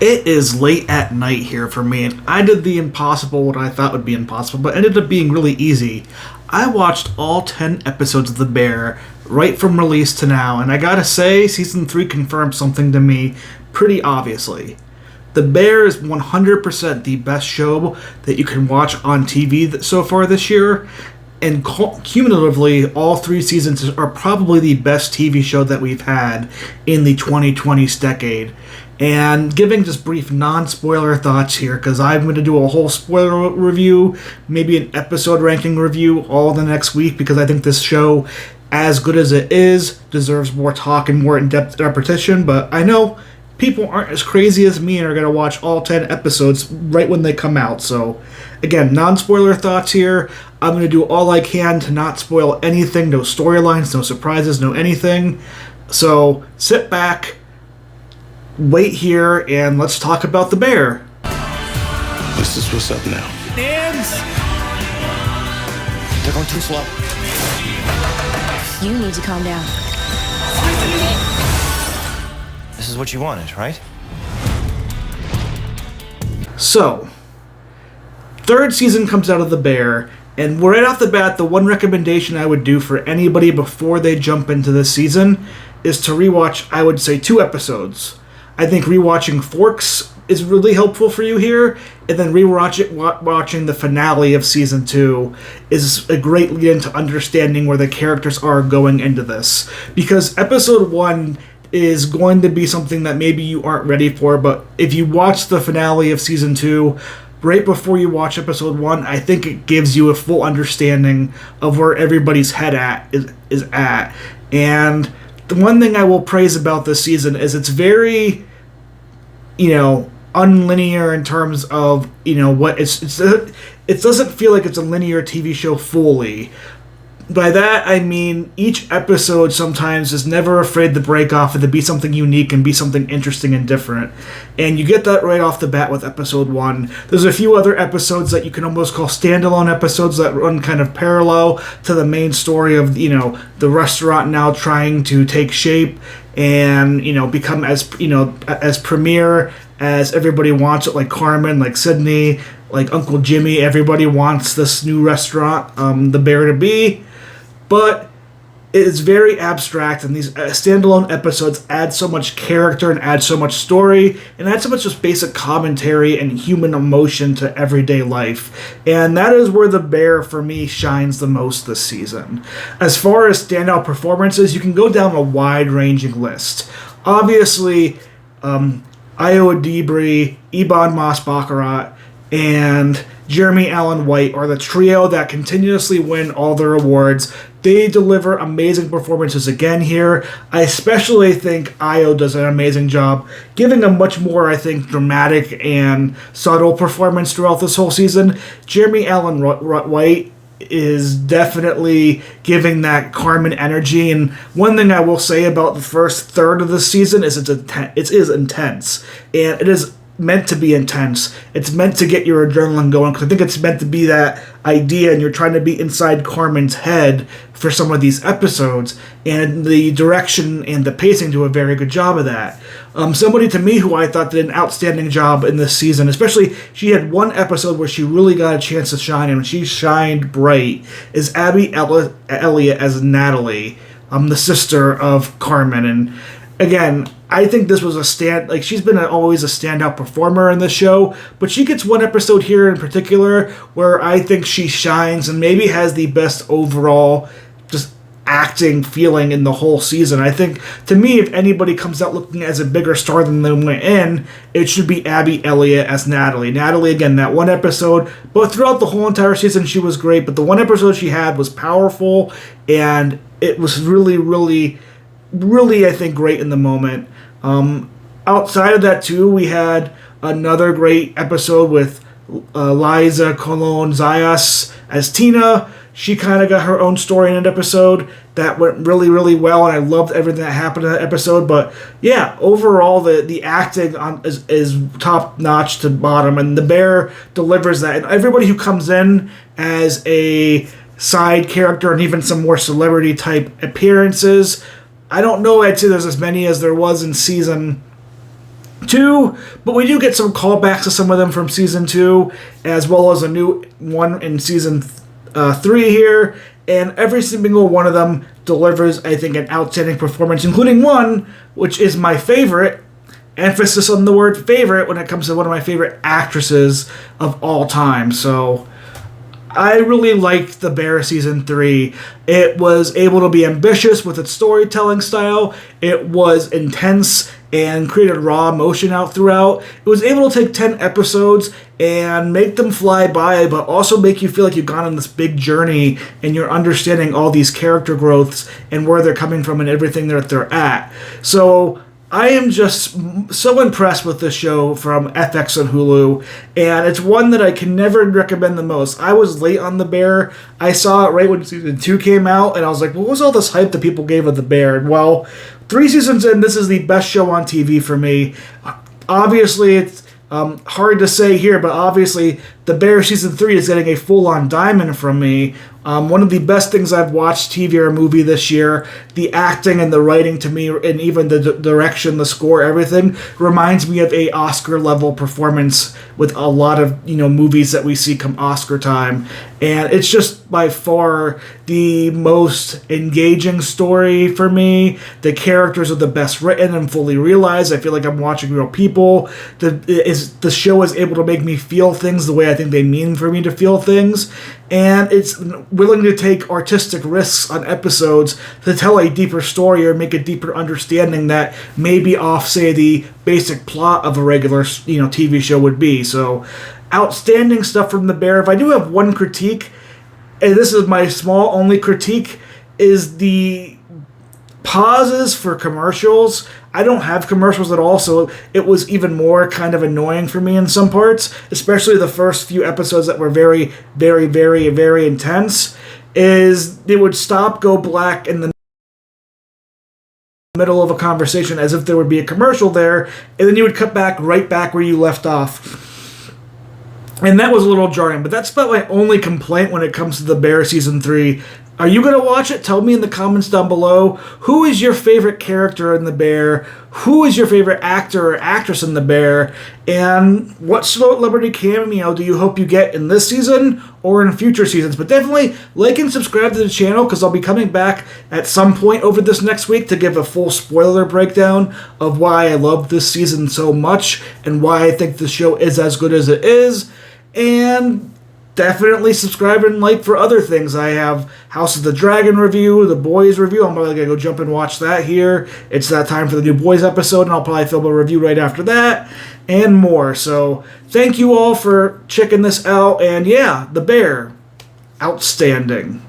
It is late at night here for me, and I did the impossible, what I thought would be impossible, but ended up being really easy. I watched all 10 episodes of The Bear right from release to now, and I gotta say, season 3 confirmed something to me pretty obviously. The Bear is 100% the best show that you can watch on TV so far this year, and cumulatively, all 3 seasons are probably the best TV show that we've had in the 2020s decade. And giving just brief non-spoiler thoughts here, because I'm going to do a whole spoiler review, maybe an episode ranking review all the next week, because I think this show, as good as it is, deserves more talk and more in-depth repetition, but I know people aren't as crazy as me and are going to watch all 10 episodes right when they come out. So, again, non-spoiler thoughts here. I'm going to do all I can to not spoil anything, no storylines, no surprises, no anything. So, sit back, wait here, and let's talk about The Bear. This is what's up now. Hands! They're going too slow. You need to calm down. This is what you wanted, right? So, third season comes out of The Bear, and right off the bat, the one recommendation I would do for anybody before they jump into this season is to rewatch, I would say, 2 episodes. I think rewatching Forks is really helpful for you here, and then watching the finale of season 2 is a great lead into understanding where the characters are going into this. Because episode 1 is going to be something that maybe you aren't ready for, but if you watch the finale of season 2 right before you watch episode 1, I think it gives you a full understanding of where everybody's head is at. And the one thing I will praise about this season is it's very, unlinear in terms of, what it doesn't feel like it's a linear TV show fully. By that, I mean each episode sometimes is never afraid to break off and to be something unique and be something interesting and different. And you get that right off the bat with episode 1. There's a few other episodes that you can almost call standalone episodes that run kind of parallel to the main story of, the restaurant now trying to take shape and, become as premier as everybody wants it, like Carmen, like Sydney, like Uncle Jimmy. Everybody wants this new restaurant, the Bear, to be. But it is very abstract, and these standalone episodes add so much character and add so much story and add so much just basic commentary and human emotion to everyday life. And that is where The Bear, for me, shines the most this season. As far as standout performances, you can go down a wide-ranging list. Obviously, Io Adibri, Ebon Moss-Baccarat, and Jeremy Allen White are the trio that continuously win all their awards. They deliver amazing performances again here. I especially think Io does an amazing job, giving a much more, I think, dramatic and subtle performance throughout this whole season. Jeremy Allen White is definitely giving that Carmen energy, and one thing I will say about the first third of the season is it is intense, and it is meant to be intense. It's meant to get your adrenaline going, because I think it's meant to be that idea, and you're trying to be inside Carmen's head for some of these episodes, and the direction and the pacing do a very good job of that. Somebody to me who I thought did an outstanding job in this season, especially she had one episode where she really got a chance to shine, and she shined bright, is Abby Elliott as Natalie, the sister of Carmen. And again, I think this was she's been always a standout performer in this show, but she gets one episode here in particular where I think she shines and maybe has the best overall just acting feeling in the whole season. I think, to me, if anybody comes out looking as a bigger star than they went in, it should be Abby Elliott as Natalie. Natalie, again, that one episode, but throughout the whole entire season she was great, but the one episode she had was powerful, and it was really, really, really, I think, great in the moment. Outside of that, too, we had another great episode with Liza Colon Zayas as Tina. She kind of got her own story in an episode that went really, really well, and I loved everything that happened in that episode. But yeah, overall, the acting is top notch to bottom, and The Bear delivers that. And everybody who comes in as a side character and even some more celebrity type appearances, I don't know, I'd say there's as many as there was in season 2, but we do get some callbacks to some of them from season 2, as well as a new one in season 3 here, and every single one of them delivers, I think, an outstanding performance, including one, which is my favorite, emphasis on the word favorite, when it comes to one of my favorite actresses of all time. So I really liked The Bear season 3. It was able to be ambitious with its storytelling style. It was intense and created raw emotion out throughout. It was able to take 10 episodes and make them fly by, but also make you feel like you've gone on this big journey and you're understanding all these character growths and where they're coming from and everything that they're at. So I am just so impressed with this show from FX and Hulu, and it's one that I can never recommend the most. I was late on The Bear. I saw it right when season 2 came out, and I was like, what was all this hype that people gave of The Bear? And well, 3 seasons in, this is the best show on TV for me. Obviously, it's hard to say here, but obviously The Bear season 3 is getting a full-on diamond from me. One of the best things I've watched TV or movie this year. The acting and the writing to me, and even the direction, the score, everything reminds me of a Oscar-level performance with a lot of movies that we see come Oscar time. And it's just by far the most engaging story for me. The characters are the best written and fully realized. I feel like I'm watching real people. The show is able to make me feel things the way I think they mean for me to feel things. And it's willing to take artistic risks on episodes to tell a deeper story or make a deeper understanding that may be off, say, the basic plot of a regular TV show would be. So, outstanding stuff from The Bear. If I do have one critique, and this is my small only critique, is the pauses for commercials. I don't have commercials at all, so it was even more kind of annoying for me in some parts, especially the first few episodes that were very, very, very, very intense, is they would stop, go black in the middle of a conversation as if there would be a commercial there, and then you would cut back right back where you left off. And that was a little jarring, but that's about my only complaint when it comes to The Bear Season 3. Are you going to watch it? Tell me in the comments down below. Who is your favorite character in The Bear? Who is your favorite actor or actress in The Bear? And what celebrity cameo do you hope you get in this season or in future seasons? But definitely like and subscribe to the channel, because I'll be coming back at some point over this next week to give a full spoiler breakdown of why I love this season so much and why I think the show is as good as it is. And definitely subscribe and like for other things. I have House of the Dragon review, The Boys review. I'm probably going to go jump and watch that here. It's that time for the new Boys episode, and I'll probably film a review right after that, and more. So thank you all for checking this out, and yeah, The Bear, outstanding.